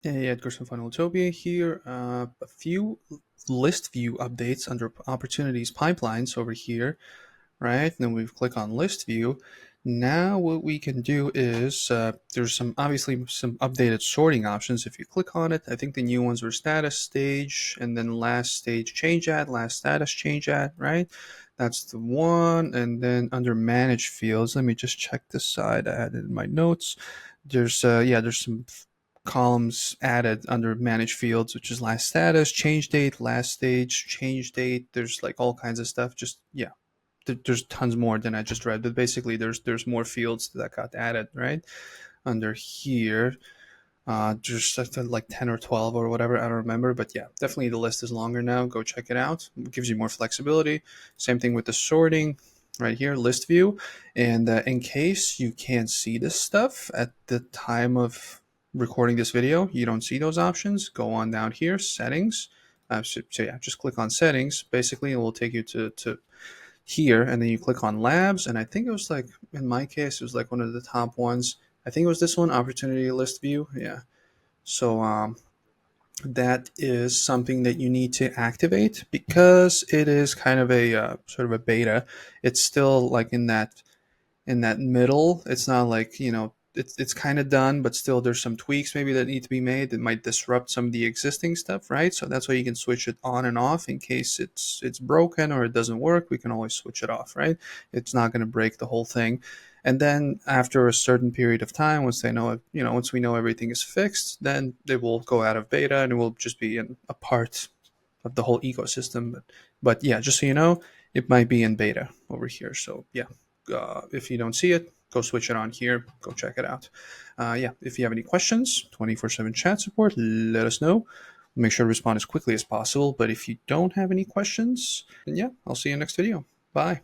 Hey, Edgar from Funneltopia here. A few list view updates under opportunities pipelines over here, right? And then we click on list view. Now what we can do is there's some obviously some updated sorting options. If you click on it, I think the new ones were status stage and then last stage change at, last status change at, right? That's the one. And then under manage fields, let me just check this side. I added in my notes. There's some columns added under manage fields, which is last status, change date, last stage, change date. There's like all kinds of stuff. Just yeah, there's tons more than I just read, but basically there's more fields that got added right under here. Just like 10 or 12 or whatever, I don't remember, but yeah, definitely the list is longer now. Go check it out. It gives you more flexibility. Same thing with the sorting right here, list view. And in case you can't see this stuff at the time of recording this video, you don't see those options, go on down here, settings. So yeah, just click on settings. Basically, it will take you to here, and then you click on labs, and I think it was like, in my case, it was like one of the top ones. I think it was this one, opportunity list view. Yeah. So that is something that you need to activate because it is kind of a sort of a beta. It's still like in that middle. It's not like, it's kind of done, but still there's some tweaks maybe that need to be made that might disrupt some of the existing stuff, right? So that's why you can switch it on and off in case it's broken or it doesn't work. We can always switch it off, right? It's not going to break the whole thing. And then after a certain period of time, once we know everything is fixed, then it will go out of beta and it will just be a part of the whole ecosystem. But yeah, just so you know, it might be in beta over here. So yeah, if you don't see it, go switch it on here. Go check it out. Yeah, if you have any questions, 24/7 chat support, let us know. We'll make sure to respond as quickly as possible. But if you don't have any questions, then yeah, I'll see you next video. Bye.